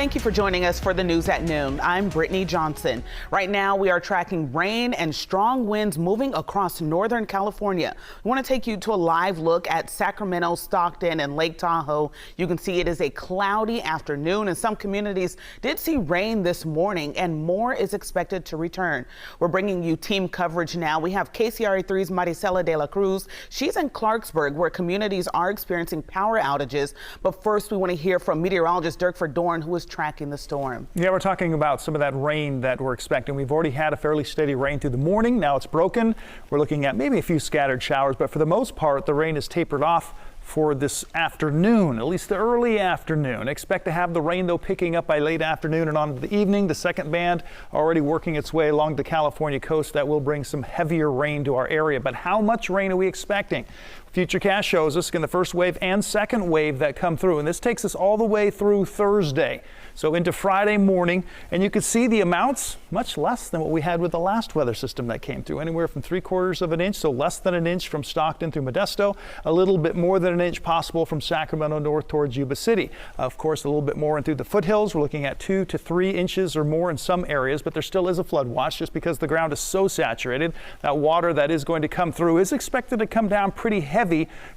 Thank you for joining us for the news at noon. I'm Brittany Johnson. Right now, we are tracking rain and strong winds moving across Northern California. We want to take you to a live look at Sacramento, Stockton, and Lake Tahoe. You can see it is a cloudy afternoon, and some communities did see rain this morning, and more is expected to return. We're bringing you team coverage now. We have KCRA3's Maricela de la Cruz. She's in Clarksburg, where communities are experiencing power outages. But first, we want to hear from meteorologist Dirk Verdorn, who is tracking the storm. Yeah, we're talking about some of that rain that we're expecting. We've already had a fairly steady rain through the morning. Now it's broken. We're looking at maybe a few scattered showers, but for the most part, the rain is tapered off for this afternoon, at least the early afternoon. Expect to have the rain, though, picking up by late afternoon and on the evening. The second band already working its way along the California coast. That will bring some heavier rain to our area. But how much rain are we expecting? Futurecast shows us in the first wave and second wave that come through, and this takes us all the way through Thursday, so into Friday morning. And you can see the amounts much less than what we had with the last weather system that came through, anywhere from 3/4 of an inch, so less than an inch from Stockton through Modesto, a little bit more than an inch possible from Sacramento north towards Yuba City. Of course, a little bit more in through the foothills. We're looking at 2 to 3 inches or more in some areas, but there still is a flood watch just because the ground is so saturated. That water that is going to come through is expected to come down pretty heavy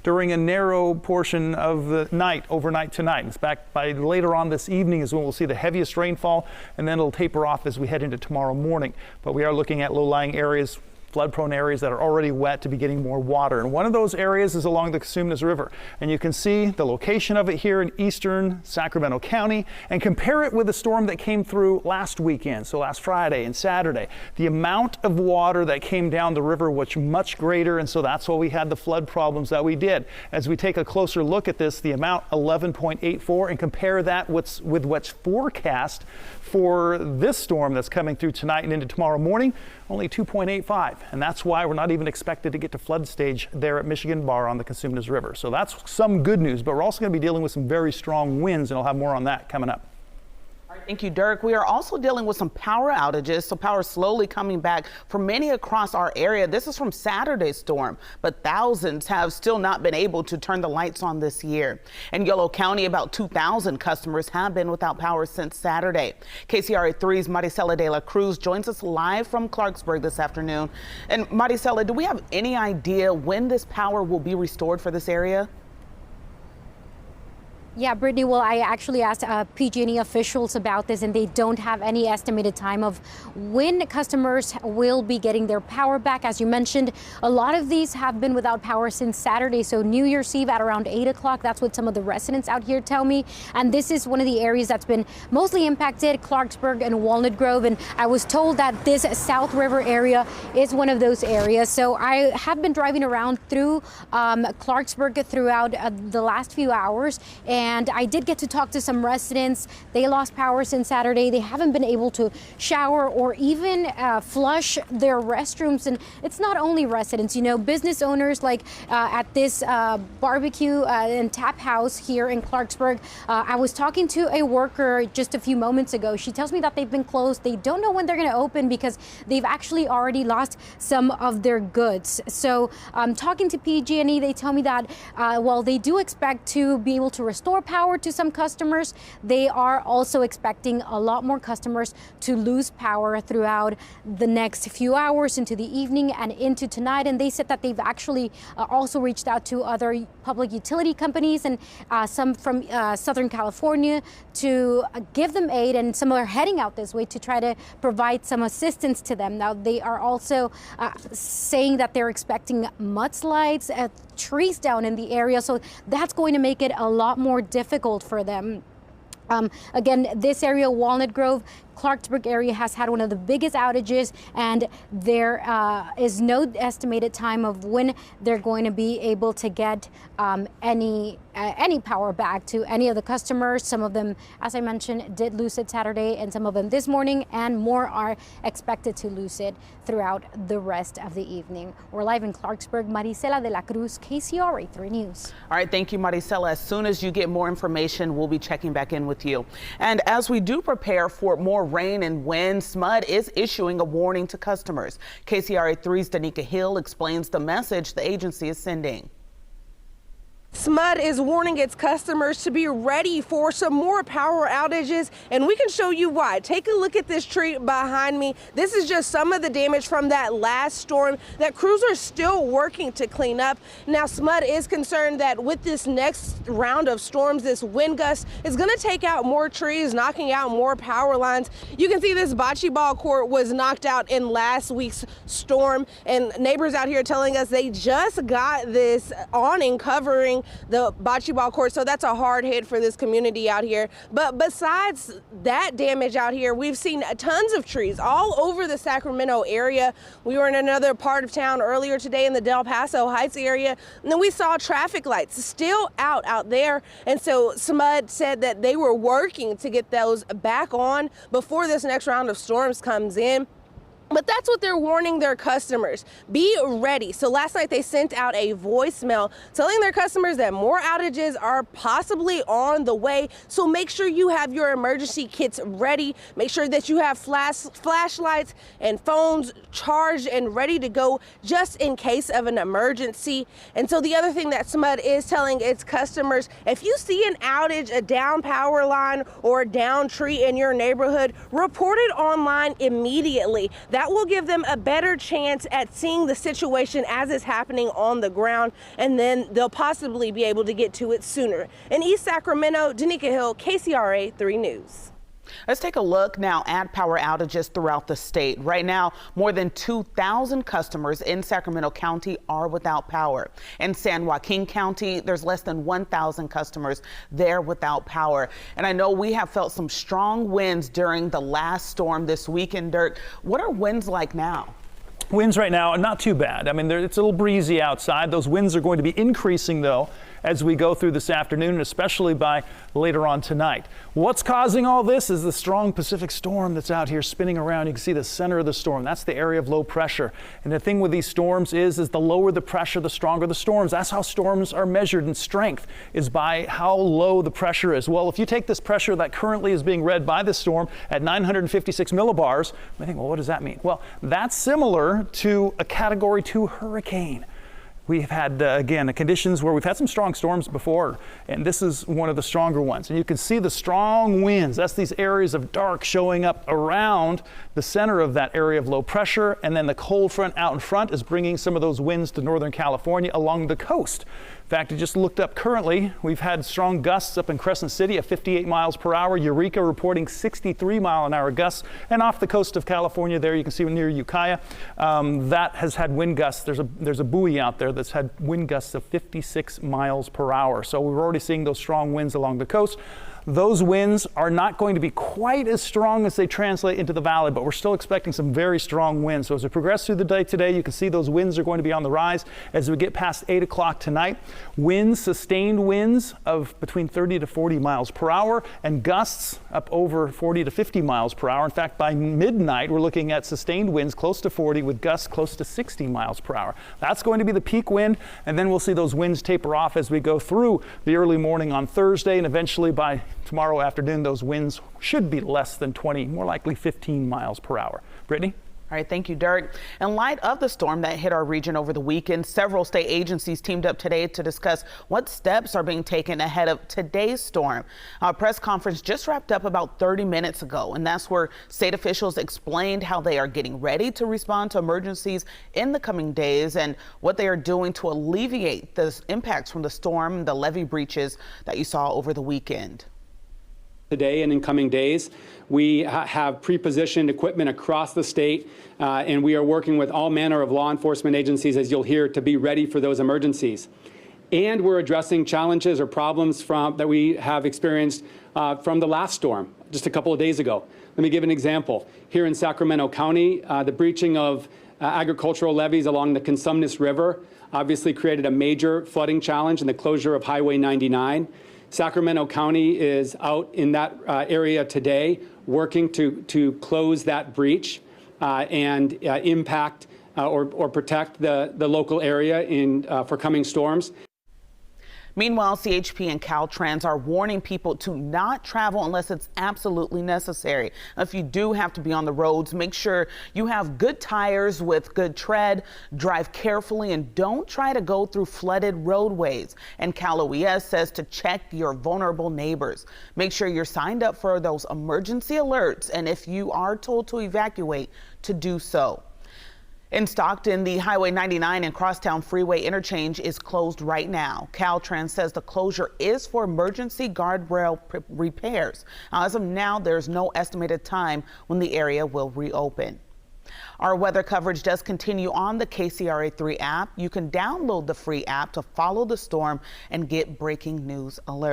during a narrow portion of the night, overnight tonight. In fact, by later on this evening is when we'll see the heaviest rainfall, and then it'll taper off as we head into tomorrow morning. But we are looking at low-lying areas, flood-prone areas that are already wet to be getting more water. And one of those areas is along the Cosumnes River. And you can see the location of it here in eastern Sacramento County, and compare it with the storm that came through last weekend, so last Friday and Saturday. The amount of water that came down the river was much greater, and so that's why we had the flood problems that we did. As we take a closer look at this, the amount 11.84, and compare that with what's forecast for this storm that's coming through tonight and into tomorrow morning, only 2.85. And that's why we're not even expected to get to flood stage there at Michigan Bar on the Cosumnes River. So that's some good news, but we're also going to be dealing with some very strong winds, and I'll have more on that coming up. Thank you, Dirk. We are also dealing with some power outages, so power slowly coming back for many across our area. This is from Saturday's storm, but thousands have still not been able to turn the lights on this year. In Yolo County, about 2,000 customers have been without power since Saturday. KCRA3's Maricela de la Cruz joins us live from Clarksburg this afternoon. And Maricela, do we have any idea when this power will be restored for this area? Yeah, Brittany, well, I actually asked PG&E officials about this, and they don't have any estimated time of when customers will be getting their power back. As you mentioned, a lot of these have been without power since Saturday, so New Year's Eve at around 8 o'clock. That's what some of the residents out here tell me. And this is one of the areas that's been mostly impacted, Clarksburg and Walnut Grove. And I was told that this South River area is one of those areas. So I have been driving around through Clarksburg throughout the last few hours. And I did get to talk to some residents. They lost power since Saturday. They haven't been able to shower or even flush their restrooms. And it's not only residents, you know, business owners like at this barbecue and tap house here in Clarksburg. I was talking to a worker just a few moments ago. She tells me that they've been closed. They don't know when they're going to open because they've actually already lost some of their goods. So talking to PG&E, they tell me that while they do expect to be able to restore power to some customers, they are also expecting a lot more customers to lose power throughout the next few hours into the evening and into tonight. And they said that they've actually also reached out to other public utility companies and some from Southern California to give them aid, and some are heading out this way to try to provide some assistance to them. Now, they are also saying that they're expecting mudslides, trees down in the area, so that's going to make it a lot more difficult for them. Again, this area, Walnut Grove, Clarksburg area, has had one of the biggest outages, and there is no estimated time of when they're going to be able to get any power back to any of the customers. Some of them, as I mentioned, did lose it Saturday, and some of them this morning, and more are expected to lose it throughout the rest of the evening. We're live in Clarksburg. Maricela de la Cruz, KCRA3 News. All right, thank you, Maricela. As soon as you get more information, we'll be checking back in with you. And as we do prepare for more rain and wind, SMUD is issuing a warning to customers. KCRA3's Danica Hill explains the message the agency is sending. SMUD is warning its customers to be ready for some more power outages, and we can show you why. Take a look at this tree behind me. This is just some of the damage from that last storm that crews are still working to clean up. Now, SMUD is concerned that with this next round of storms, this wind gust is going to take out more trees, knocking out more power lines. You can see this bocce ball court was knocked out in last week's storm, and neighbors out here telling us they just got this awning covering the bocce ball court, so that's a hard hit for this community out here. But besides that damage out here, we've seen tons of trees all over the Sacramento area. We were in another part of town earlier today in the Del Paso Heights area, and then we saw traffic lights still out there. And so SMUD said that they were working to get those back on before this next round of storms comes in. But that's what they're warning their customers. Be ready. So last night they sent out a voicemail telling their customers that more outages are possibly on the way. So make sure you have your emergency kits ready. Make sure that you have flashlights and phones charged and ready to go just in case of an emergency. And so the other thing that SMUD is telling its customers, if you see an outage, a down power line or a down tree in your neighborhood, report it online immediately. That will give them a better chance at seeing the situation as it's happening on the ground, and then they'll possibly be able to get to it sooner. In East Sacramento, Danica Hill, KCRA 3 News. Let's take a look now at power outages throughout the state. Right now, more than 2,000 customers in Sacramento County are without power. In San Joaquin County, there's less than 1,000 customers there without power. And I know we have felt some strong winds during the last storm this weekend. Dirk, what are winds like now? Winds right now are not too bad. I mean, it's a little breezy outside. Those winds are going to be increasing, though, as we go through this afternoon, and especially by later on tonight. What's causing all this is the strong Pacific storm that's out here spinning around. You can see the center of the storm. That's the area of low pressure. And the thing with these storms is the lower the pressure, the stronger the storms. That's how storms are measured in strength, is by how low the pressure is. Well, if you take this pressure that currently is being read by this storm at 956 millibars, I think, well, what does that mean? Well, that's similar to a Category 2 hurricane. We've had, again, conditions where we've had some strong storms before, and this is one of the stronger ones. And you can see the strong winds. That's these areas of dark showing up around the center of that area of low pressure, and then the cold front out in front is bringing some of those winds to Northern California along the coast. In fact, I just looked up currently, we've had strong gusts up in Crescent City at 58 miles per hour. Eureka reporting 63-mile-an-hour gusts. And off the coast of California there, you can see near Ukiah, that has had wind gusts. There's a buoy out there that's had wind gusts of 56 miles per hour. So we're already seeing those strong winds along the coast. Those winds are not going to be quite as strong as they translate into the valley, but we're still expecting some very strong winds. So as we progress through the day today, you can see those winds are going to be on the rise as we get past 8 o'clock tonight. Winds, sustained winds of between 30 to 40 miles per hour, and gusts up over 40 to 50 miles per hour. In fact, by midnight, we're looking at sustained winds close to 40 with gusts close to 60 miles per hour. That's going to be the peak wind, and then we'll see those winds taper off as we go through the early morning on Thursday, and eventually by tomorrow afternoon, those winds should be less than 20, more likely 15 miles per hour. Brittany? All right, thank you, Dirk. In light of the storm that hit our region over the weekend, several state agencies teamed up today to discuss what steps are being taken ahead of today's storm. Our press conference just wrapped up about 30 minutes ago, and that's where state officials explained how they are getting ready to respond to emergencies in the coming days and what they are doing to alleviate the impacts from the storm, the levee breaches that you saw over the weekend. Today and in coming days, we have pre-positioned equipment across the state, and we are working with all manner of law enforcement agencies, as you'll hear, to be ready for those emergencies. And we're addressing challenges or problems that we have experienced from the last storm just a couple of days ago. Let me give an example. Here in Sacramento County, the breaching of agricultural levees along the Cosumnes River obviously created a major flooding challenge and the closure of Highway 99. Sacramento County is out in that area today working to close that breach and impact or protect the local area for coming storms. Meanwhile, CHP and Caltrans are warning people to not travel unless it's absolutely necessary. If you do have to be on the roads, make sure you have good tires with good tread, drive carefully, and don't try to go through flooded roadways. And Cal OES says to check your vulnerable neighbors. Make sure you're signed up for those emergency alerts, and if you are told to evacuate, to do so. In Stockton, the Highway 99 and Crosstown Freeway interchange is closed right now. Caltrans says the closure is for emergency guardrail repairs. As of now, there's no estimated time when the area will reopen. Our weather coverage does continue on the KCRA3 app. You can download the free app to follow the storm and get breaking news alerts.